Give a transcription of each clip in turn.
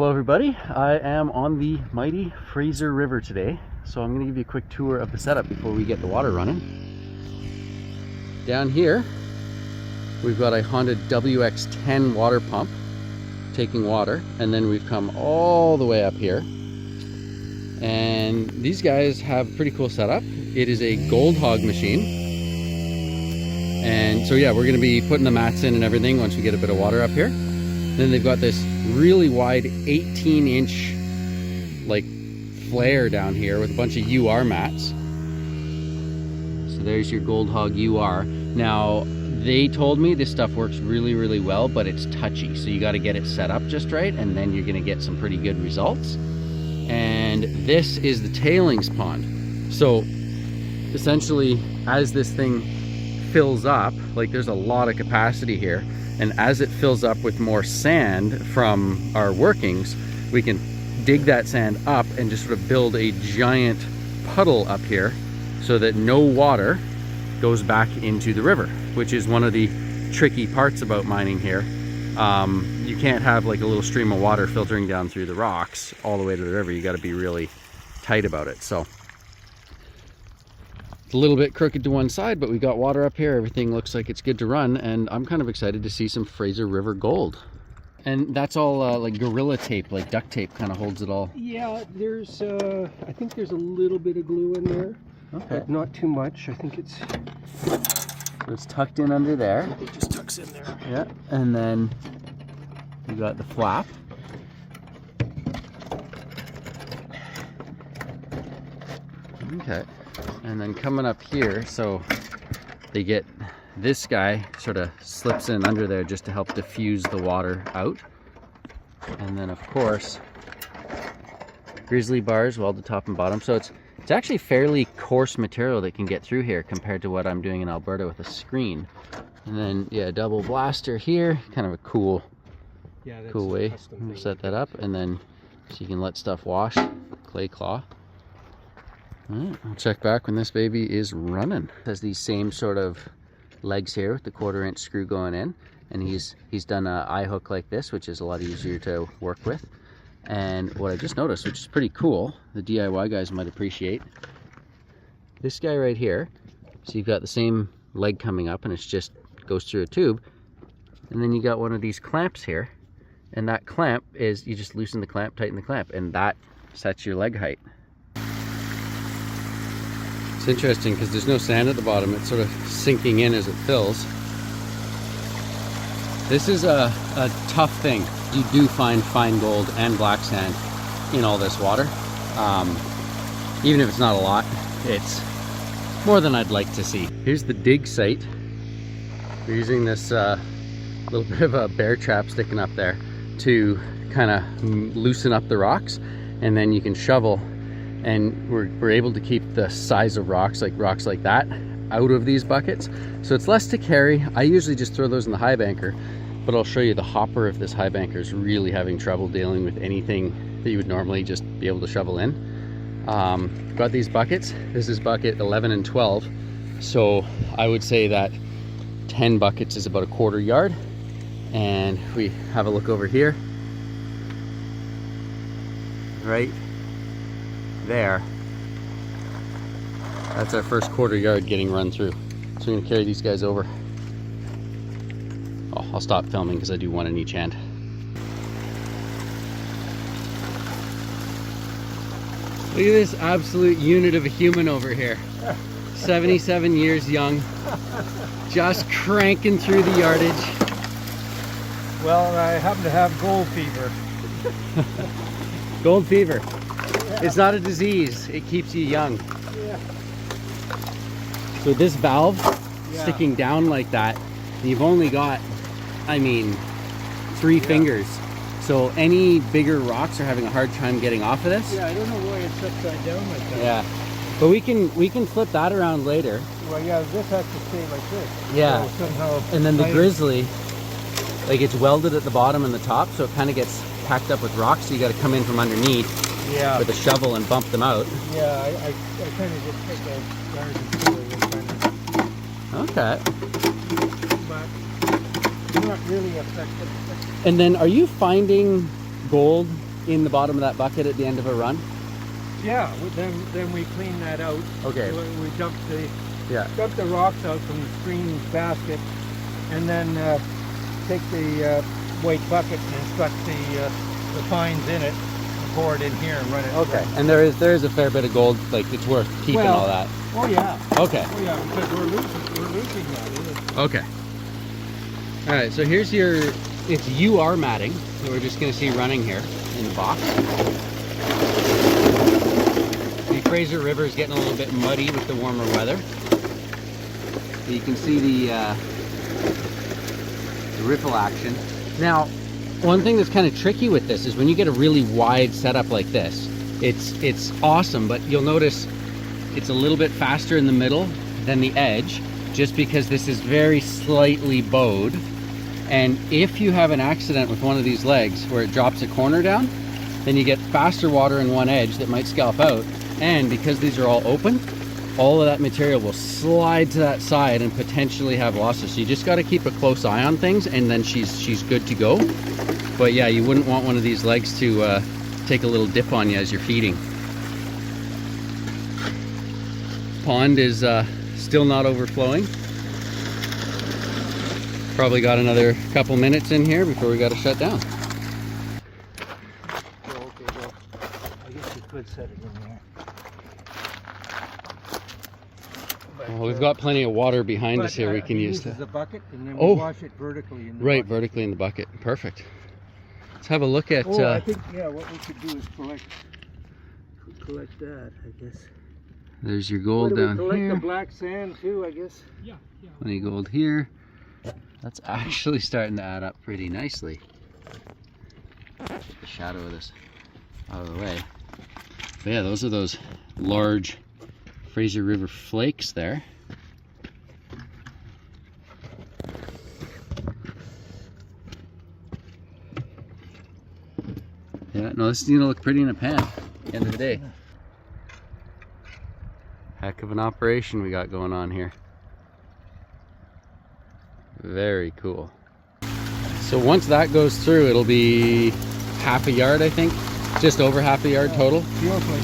Hello everybody, I am on the mighty Fraser River today, so I'm going to give you a quick tour of the setup before we get the water running. Down here we've got a Honda WX10 water pump taking water, and then we've come all the way up here, and these guys have a pretty cool setup. It is a Gold Hog machine, and so yeah, we're going to be putting the mats in and everything once we get a bit of water up here. Then they've got this really wide 18-inch like flare down here with a bunch of UR mats. So there's your Gold Hog UR. Now they told me this stuff works really well, but it's touchy, so you got to get it set up just right, and then you're going to get some pretty good results. And this is the tailings pond. So essentially, as this thing fills up, like there's a lot of capacity here, and as it fills up with more sand from our workings, we can dig that sand up and just sort of build a giant puddle up here so that no water goes back into the river, which is one of the tricky parts about mining here. You can't have like a little stream of water filtering down through the rocks all the way to the river. You got to be really tight about it. So it's a little bit crooked to one side, but we got water up here. Everything looks like it's good to run, and I'm kind of excited to see some Fraser River gold. And that's all like Gorilla Tape, like duct tape, kind of holds it all. Yeah, there's I think there's a little bit of glue in there. Okay. But not too much. I think it's tucked in under there. It just tucks in there. Yeah, and then you got the flap. Okay. And then coming up here, so they get this guy sort of slips in under there just to help diffuse the water out. And then of course grizzly bars welded top and bottom, so it's actually fairly coarse material that can get through here compared to what I'm doing in Alberta with a screen. And then yeah, double blaster here, kind of a cool way to set that up, and then so you can let stuff wash, clay claw. Alright, I'll check back when this baby is running. It has these same sort of legs here with the 1/4-inch screw going in, and he's done a eye hook like this, which is a lot easier to work with. And what I just noticed, which is pretty cool, the DIY guys might appreciate, this guy right here, so you've got the same leg coming up and it's just goes through a tube, and then you got one of these clamps here, and that clamp is, you just loosen the clamp, tighten the clamp, and that sets your leg height. It's interesting because there's no sand at the bottom. It's sort of sinking in as it fills. This is a tough thing. You do find fine gold and black sand in all this water. Even if it's not a lot, it's more than I'd like to see. Here's the dig site. We're using this little bit of a bear trap sticking up there to kind of loosen up the rocks, and then you can shovel. And we're able to keep the size of rocks like that out of these buckets, so it's less to carry. I usually just throw those in the Highbanker, but I'll show you the hopper if this Highbanker is really having trouble dealing with anything that you would normally just be able to shovel in. Got these buckets. This is bucket 11 and 12, so I would say that 10 buckets is about a 1/4 yard. And we have a look over here, right there, that's our first 1/4 yard getting run through. So we're gonna carry these guys over. Oh, I'll stop filming because I do one in each hand. Look at this absolute unit of a human over here. 77 years young, just cranking through the yardage. Well, I happen to have gold fever. Gold fever. It's not a disease, it keeps you young. Yeah. So this valve sticking down like that, you've only got, I mean, 3 fingers. So any bigger rocks are having a hard time getting off of this. Yeah, I don't know why it's upside down like that. Yeah, but we can flip that around later. Well, yeah, this has to stay like this. Yeah, so somehow. And then the grizzly, like it's welded at the bottom and the top, so it kind of gets packed up with rocks, so you got to come in from underneath with a shovel and bump them out. Yeah, I kind of just take a garden tool and kind of. Okay. But not really effective. And then are you finding gold in the bottom of that bucket at the end of a run? Yeah, then we clean that out. Okay. We dump the Yeah. rocks out from the stream basket, and then take the white bucket and stuck the pines in it, and pour it in here and run it. Okay. And there is a fair bit of gold, like it's worth keeping all that. Oh yeah. Okay. Oh yeah, because we're losing that. Okay. All right, so here's it's UR matting that we're just gonna see running here in the box. The Fraser River is getting a little bit muddy with the warmer weather. So you can see the ripple action. Now, one thing that's kind of tricky with this is when you get a really wide setup like this, it's awesome, but you'll notice it's a little bit faster in the middle than the edge, just because this is very slightly bowed. And if you have an accident with one of these legs where it drops a corner down, then you get faster water in one edge that might scalp out. And because these are all open, all of that material will slide to that side and potentially have losses. So you just got to keep a close eye on things, and then she's good to go. But yeah, you wouldn't want one of these legs to take a little dip on you as you're feeding. Pond is still not overflowing. Probably got another couple minutes in here before we got to shut down. Oh, okay, well, I guess you could set it in there. But, Well, we've got plenty of water behind us here. We can use the that. bucket, and then we wash it vertically in the Right, bucket. vertically in the bucket. Perfect. Let's have a look at. I think what we could do is collect that, I guess. There's your gold down collect here. the black sand too, I guess. Yeah. Plenty gold here. That's actually starting to add up pretty nicely. Get the shadow of this out of the way. But yeah, those are those large Fraser River flakes there. Yeah, no, this is gonna look pretty in a pan at the end of the day. Heck of an operation we got going on here. Very cool. So once that goes through, it'll be half a yard, I think. Just over half a yard total. Feels like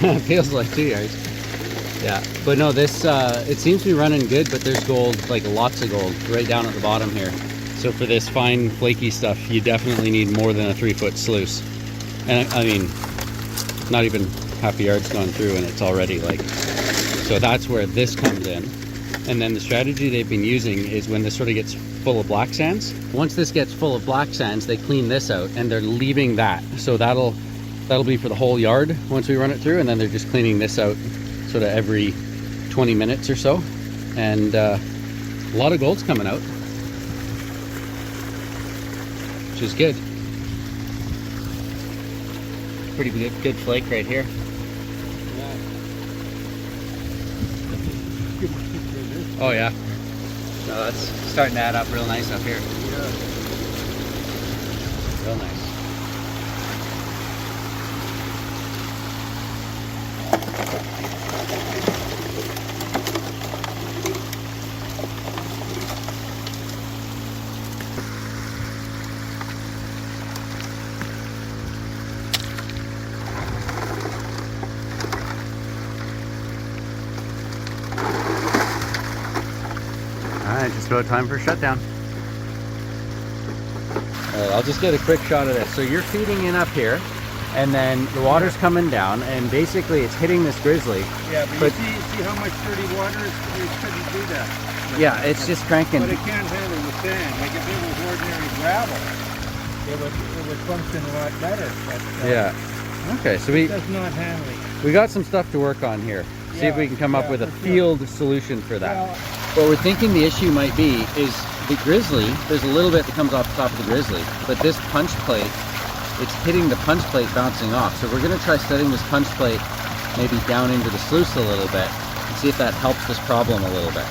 2 yards. Feels like 2 yards. Yeah, but no, this, it seems to be running good, but there's gold, like lots of gold, right down at the bottom here. So for this fine, flaky stuff, you definitely need more than a 3-foot sluice. And I mean, not even half a yard's gone through and it's already like, so that's where this comes in. And then the strategy they've been using is when this sort of gets full of black sands, once this gets full of black sands, they clean this out and they're leaving that. So that'll be for the whole yard once we run it through, and then they're just cleaning this out sort of every 20 minutes or so. And a lot of gold's coming out, which is good. Pretty good flake right here. Oh yeah. No, that's starting to add up real nice up here. Yeah. Real nice. Alright, just about time for shutdown. Alright, I'll just get a quick shot of this. So you're feeding in up here, and then the water's coming down, and basically it's hitting this grizzly. Yeah, but you see how much dirty water is? You couldn't do that. Yeah, it's just cranking. But it can't handle the sand. Like if it was ordinary gravel, it would function a lot better. But, yeah. Okay, so it does not handle it. we got some stuff to work on here. See if we can come up with a field solution for that. Well, what we're thinking the issue might be is the grizzly, there's a little bit that comes off the top of the grizzly, but this punch plate, it's hitting the punch plate bouncing off. So we're gonna try setting this punch plate maybe down into the sluice a little bit and see if that helps this problem a little bit.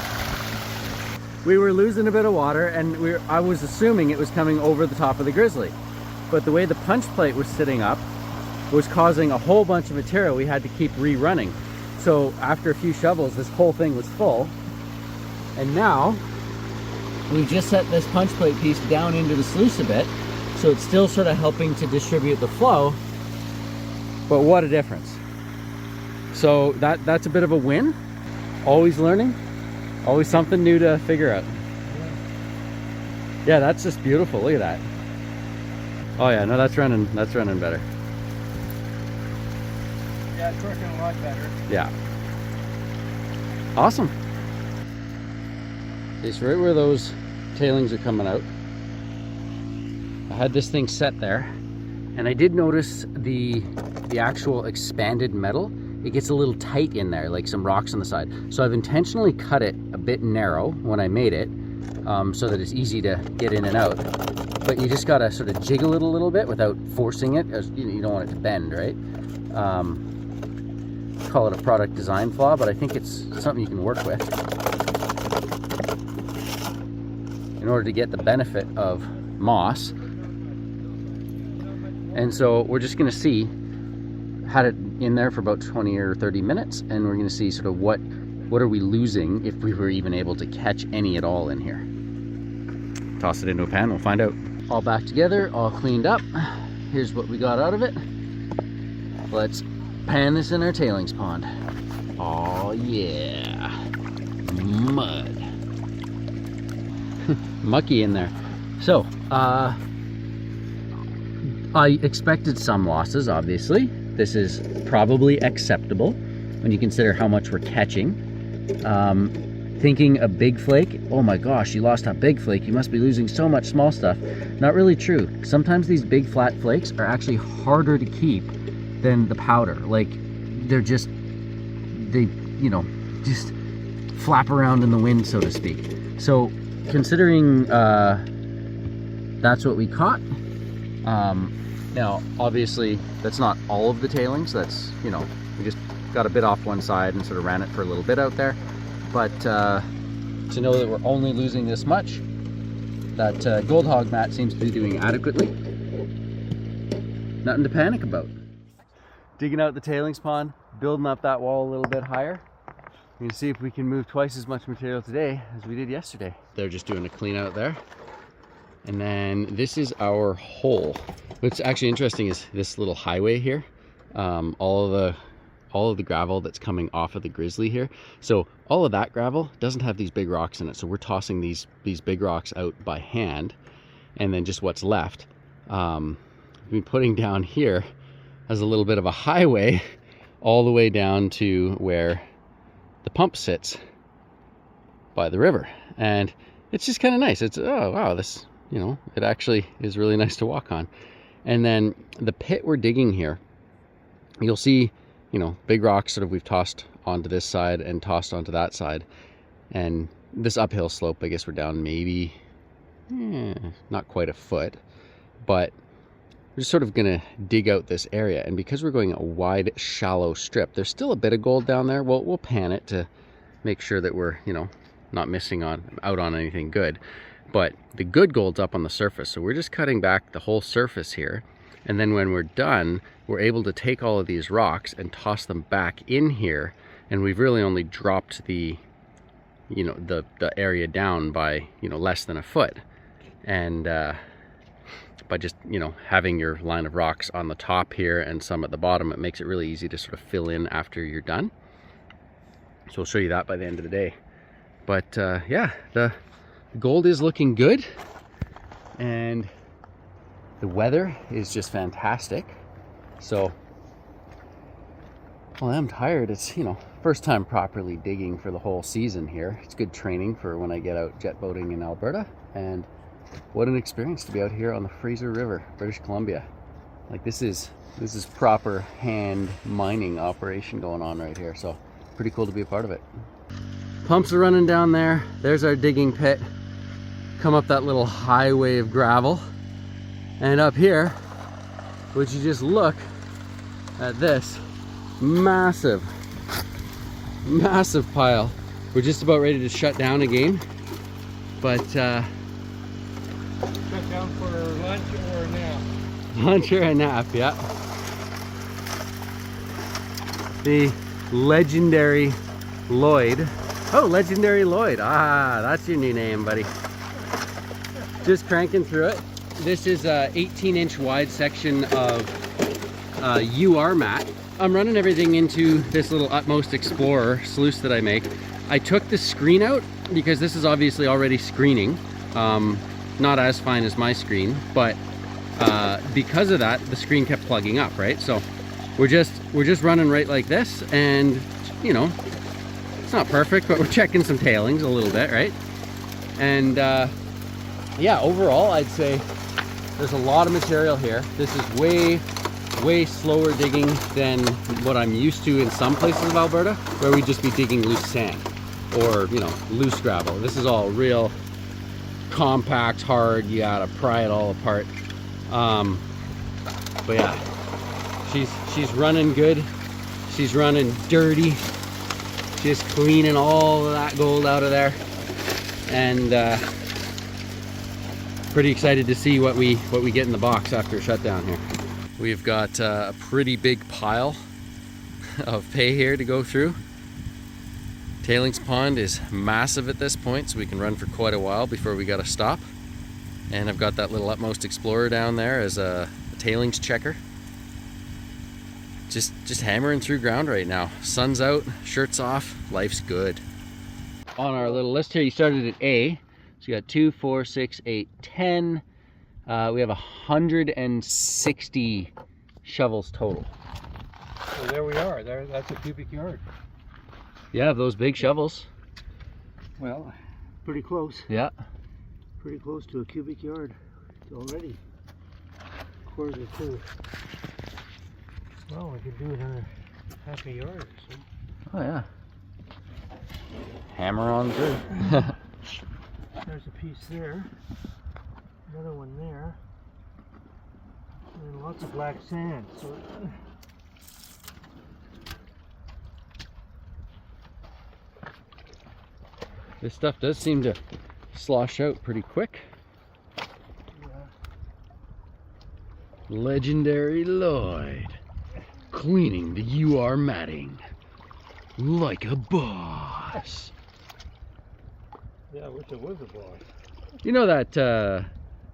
We were losing a bit of water, and I was assuming it was coming over the top of the grizzly. But the way the punch plate was sitting up was causing a whole bunch of material we had to keep rerunning. So after a few shovels, this whole thing was full. And now, we've just set this punch plate piece down into the sluice a bit. So it's still sort of helping to distribute the flow. But what a difference. So that's a bit of a win. Always learning. Always something new to figure out. Yeah, that's just beautiful. Look at that. Oh yeah, no, that's running better. Yeah, it's working a lot better. Yeah. Awesome. It's right where those tailings are coming out. I had this thing set there, and I did notice the actual expanded metal. It gets a little tight in there, like some rocks on the side. So I've intentionally cut it a bit narrow when I made it, so that it's easy to get in and out. But you just gotta sort of jiggle it a little bit without forcing it, as you don't want it to bend, right? Call it a product design flaw, but I think it's something you can work with in order to get the benefit of moss. And so we're just gonna see, had it in there for about 20 or 30 minutes, and we're gonna see sort of what are we losing if we were even able to catch any at all in here. Toss it into a pan, we'll find out. All back together, all cleaned up. Here's what we got out of it. Let's pan this in our tailings pond. Oh yeah, mud. Mucky in there. So, I expected some losses, obviously. This is probably acceptable when you consider how much we're catching. Thinking a big flake, oh my gosh, you lost a big flake, you must be losing so much small stuff. Not really true. Sometimes these big flat flakes are actually harder to keep than the powder. Like, they're just, they, you know, just flap around in the wind, so to speak. So considering that's what we caught, now obviously that's not all of the tailings. That's, you know, we just got a bit off one side and sort of ran it for a little bit out there. But to know that we're only losing this much, that gold hog mat seems to be doing adequately. Nothing to panic about. Digging out the tailings pond, building up that wall a little bit higher. We're gonna see if we can move twice as much material today as we did yesterday. They're just doing a clean out there. And then this is our hole. What's actually interesting is this little highway here. All of the gravel that's coming off of the grizzly here. So all of that gravel doesn't have these big rocks in it. So we're tossing these big rocks out by hand, and then just what's left. We've been putting down here as a little bit of a highway all the way down to where the pump sits by the river. And it's just kind of nice. It's, oh wow, this, you know, it actually is really nice to walk on. And then the pit we're digging here, you'll see, you know, big rocks sort of we've tossed onto this side and tossed onto that side. And this uphill slope, I guess we're down maybe, not quite a foot, but we're just sort of gonna dig out this area. And because we're going a wide, shallow strip, there's still a bit of gold down there. We'll pan it to make sure that we're, you know, not missing out on anything good. But the good gold's up on the surface. So we're just cutting back the whole surface here. And then when we're done, we're able to take all of these rocks and toss them back in here. And we've really only dropped the, you know, the area down by, you know, less than a foot. And by just, you know, having your line of rocks on the top here and some at the bottom, it makes it really easy to sort of fill in after you're done. So we'll show you that by the end of the day. But yeah, the gold is looking good, and the weather is just fantastic. So, well, I'm tired. It's, you know, first time properly digging for the whole season here. It's good training for when I get out jet boating in Alberta, and what an experience to be out here on the Fraser River, British Columbia. Like, this is proper hand mining operation going on right here. So pretty cool to be a part of it. Pumps are running down there. There's our digging pit. Come up that little highway of gravel, and up here, would you just look at this massive pile. We're just about ready to shut down again, but shut down for lunch or a nap. Lunch or a nap, yeah. The legendary Lloyd. Oh, legendary Lloyd. Ah, that's your new name, buddy. Just cranking through it. This is a 18-inch wide section of UR mat. I'm running everything into this little Utmost Explorer sluice that I make. I took the screen out because this is obviously already screening. Not as fine as my screen, but because of that, the screen kept plugging up, right? So we're just running right like this, and you know, it's not perfect, but we're checking some tailings a little bit, right? And yeah, overall, I'd say there's a lot of material here. This is way slower digging than what I'm used to in some places of Alberta, where we'd just be digging loose sand or, you know, loose gravel. This is all real compact, hard. You gotta pry it all apart. But yeah, she's running good. She's running dirty. Just cleaning all of that gold out of there. And pretty excited to see what we get in the box after shutdown here. We've got a pretty big pile of pay here to go through. Tailings pond is massive at this point, so we can run for quite a while before we gotta stop. And I've got that little Utmost Explorer down there as a tailings checker. Just hammering through ground right now. Sun's out, shirt's off, life's good. On our little list here, you started at A. So you got 2, 4, 6, 8, 10. We have 160 shovels total. So there we are. That's a cubic yard. Yeah, those big shovels. Well, pretty close. Yeah. Pretty close to a cubic yard already. Quarter to. Well, we could do another half a yard or so. Oh yeah. Hammer on through. There's a piece there. Another one there. And lots of black sand. So This stuff does seem to slosh out pretty quick. yeah. Legendary Lloyd. Cleaning the UR matting. Like a boss. Yeah, I wish it was a boss. You know that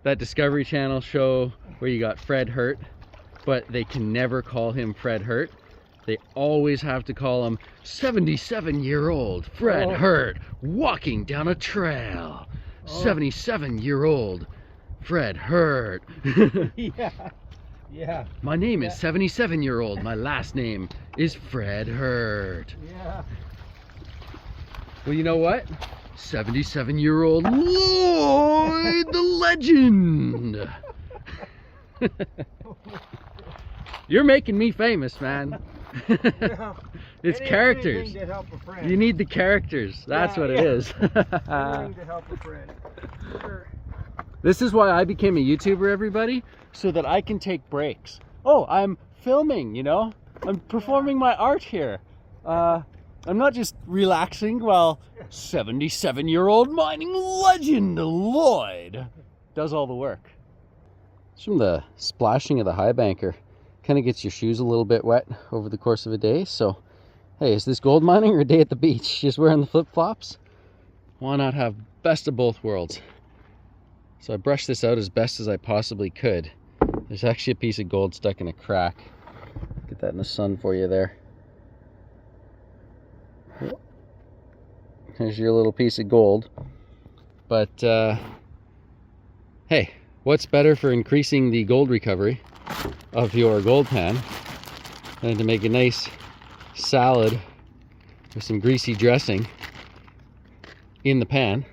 that Discovery Channel show where you got Fred Hurt, but they can never call him Fred Hurt? They always have to call him 77-year-old Fred Hurt walking down a trail. 77-year-old Fred Hurt. Yeah. Yeah. My name is 77-year-old. My last name is Fred Hurt. Yeah. Well, you know what? 77-year-old Lloyd the Legend. You're making me famous, man. It's characters. To help a friend. You need the characters. That's what it is. Anything to help a friend. Sure. This is why I became a YouTuber, everybody, so that I can take breaks. Oh, I'm filming, you know? I'm performing my art here. I'm not just relaxing while 77-year-old mining legend Lloyd does all the work. It's from the splashing of the Highbanker. Kind of gets your shoes a little bit wet over the course of a day. So, hey, is this gold mining or a day at the beach? Just wearing the flip-flops? Why not have best of both worlds? So I brushed this out as best as I possibly could. There's actually a piece of gold stuck in a crack. Get that in the sun for you there. There's your little piece of gold. But, hey, what's better for increasing the gold recovery of your gold pan than to make a nice salad with some greasy dressing in the pan?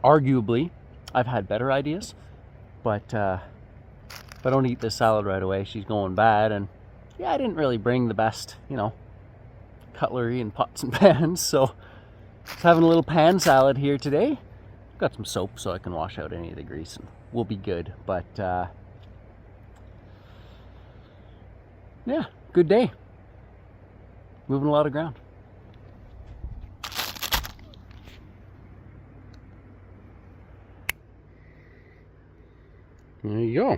Arguably, I've had better ideas, but if I don't eat this salad right away, she's going bad. And yeah, I didn't really bring the best, you know, cutlery and pots and pans, so just having a little pan salad here today. Got some soap so I can wash out any of the grease and we'll be good. But yeah, good day. Moving a lot of ground. There you go.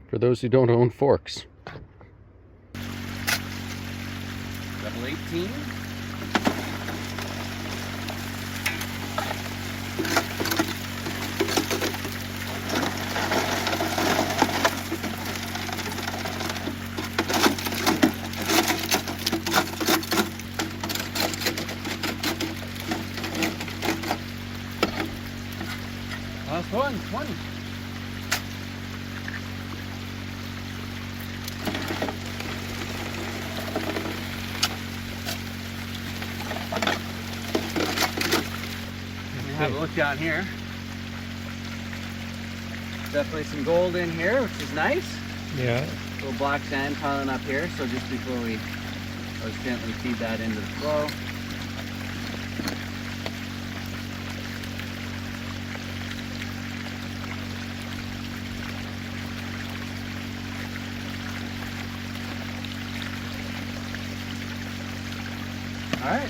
For those who don't own forks. Double 18. Last one, 20. Have a look down here. Definitely some gold in here, which is nice. Yeah. A little black sand piling up here, so just before let's gently feed that into the flow. All right.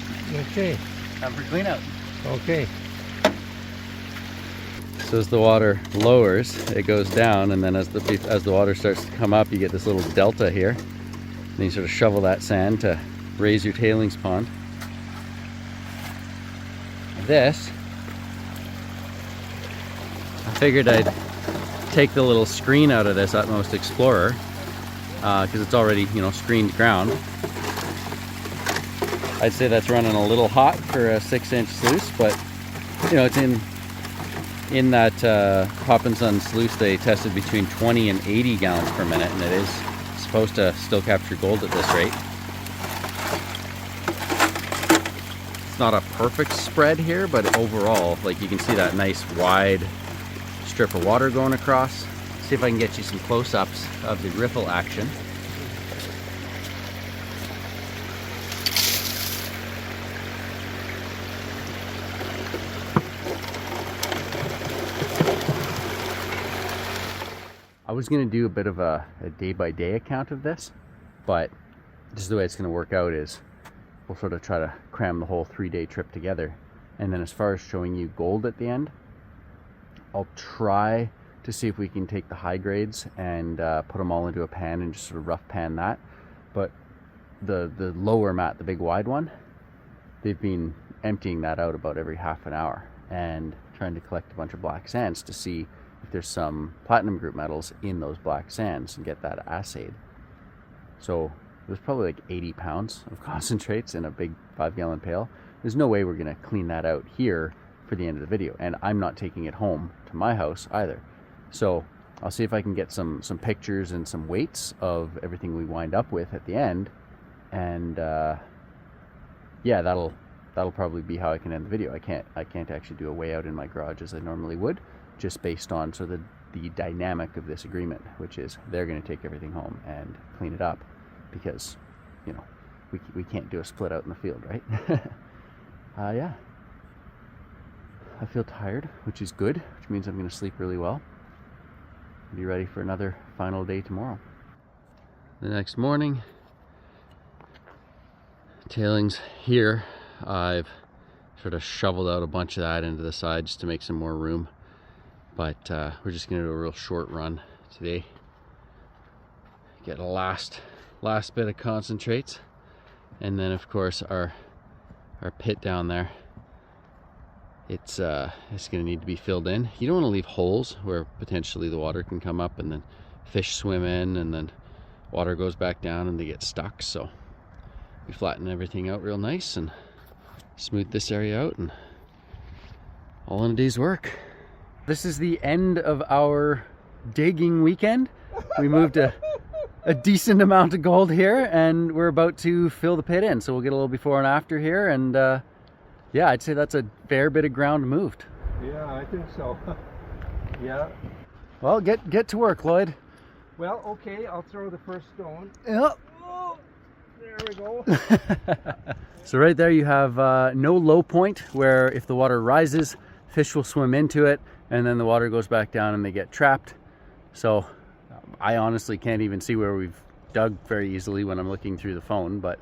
Okay. Time for clean out. Okay. So as the water lowers, it goes down, and then as the water starts to come up, you get this little delta here. And you sort of shovel that sand to raise your tailings pond. This, I figured I'd take the little screen out of this Utmost Explorer because it's already, you know, screened ground. I'd say that's running a little hot for a 6-inch sluice, but you know, it's in that Hopkinson sluice. They tested between 20 and 80 gallons per minute, and it is supposed to still capture gold at this rate. It's not a perfect spread here, but overall, like, you can see that nice wide strip of water going across. See if I can get you some close-ups of the ripple action. I was going to do a bit of a day-by-day account of this, but just the way it's going to work out is we'll sort of try to cram the whole 3-day trip together. And then as far as showing you gold at the end, I'll try to see if we can take the high grades and put them all into a pan and just sort of rough pan that. But the lower mat, the big wide one, they've been emptying that out about every half an hour and trying to collect a bunch of black sands to see if there's some platinum group metals in those black sands and get that assayed. So there's probably like 80 pounds of concentrates in a big 5-gallon pail. There's no way we're going to clean that out here for the end of the video, and I'm not taking it home to my house either. So I'll see if I can get some pictures and some weights of everything we wind up with at the end, and yeah, that'll probably be how I can end the video. I can't actually do a weigh out in my garage as I normally would, just based on sort of the dynamic of this agreement, which is they're going to take everything home and clean it up, because, you know, we can't do a split out in the field, right? Yeah, I feel tired, which is good, which means I'm going to sleep really well. Be ready for another final day tomorrow. The next morning, tailings here, I've sort of shoveled out a bunch of that into the side just to make some more room. But we're just going to do a real short run today. Get a last bit of concentrates, and then of course our pit down there. It's going to need to be filled in. You don't want to leave holes where potentially the water can come up and then fish swim in, and then water goes back down and they get stuck. So we flatten everything out real nice and smooth this area out, and all in a day's work. This is the end of our digging weekend. We moved a decent amount of gold here, and we're about to fill the pit in. So we'll get a little before and after here, and yeah, I'd say that's a fair bit of ground moved. Yeah, I think so. Yeah. Well, get to work, Lloyd. Well, okay, I'll throw the first stone. Yep. Oh, there we go. So right there you have no low point where if the water rises, fish will swim into it, and then the water goes back down and they get trapped. So I honestly can't even see where we've dug very easily when I'm looking through the phone, but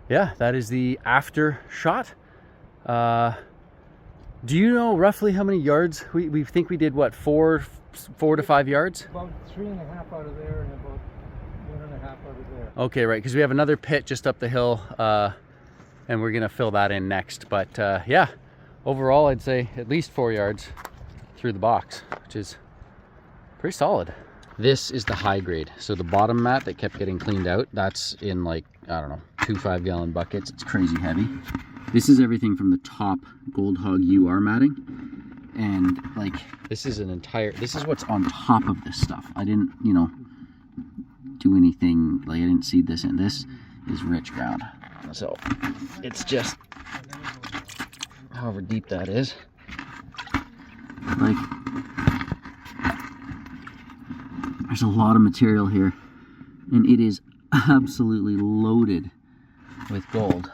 yeah, that is the after shot. Do you know roughly how many yards we think we did? What, 4 to 5 yards? About 3.5 out of there and about 1.5 out of there. Okay, right, because we have another pit just up the hill, and we're gonna fill that in next. But yeah, overall I'd say at least 4 yards through the box, which is pretty solid. This is the high grade. So the bottom mat that kept getting cleaned out, that's in like, I don't know, 2 5-gallon buckets. It's crazy heavy. This is everything from the top Gold Hog UR matting. And like, this is what's on top of this stuff. I didn't, you know, do anything, like I didn't seed this in. This is rich ground. So it's just, however deep that is, like, there's a lot of material here, and it is absolutely loaded with gold.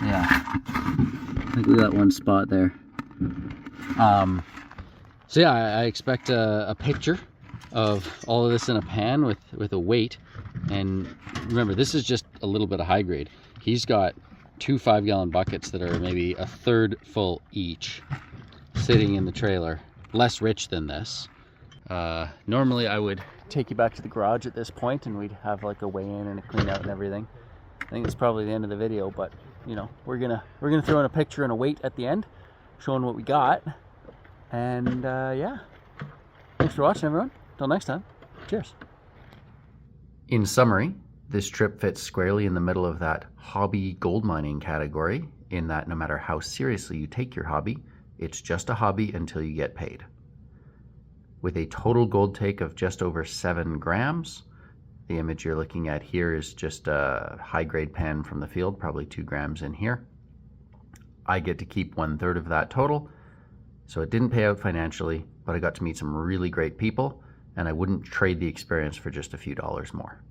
Yeah, look at that one spot there. So yeah, I expect a picture of all of this in a pan with a weight. And remember, this is just a little bit of high grade. He's got 2 5-gallon buckets that are maybe a third full each sitting in the trailer, less rich than this. Normally I would take you back to the garage at this point and we'd have like a weigh in and a clean out and everything. I think it's probably the end of the video, but you know, we're gonna throw in a picture and a weight at the end showing what we got. And yeah, thanks for watching, everyone. Till next time, cheers. In summary, this trip fits squarely in the middle of that hobby gold mining category, in that no matter how seriously you take your hobby, it's just a hobby until you get paid. With a total gold take of just over 7 grams, the image you're looking at here is just a high-grade pan from the field, probably 2 grams in here. I get to keep 1/3 of that total, so it didn't pay out financially, but I got to meet some really great people, and I wouldn't trade the experience for just a few dollars more.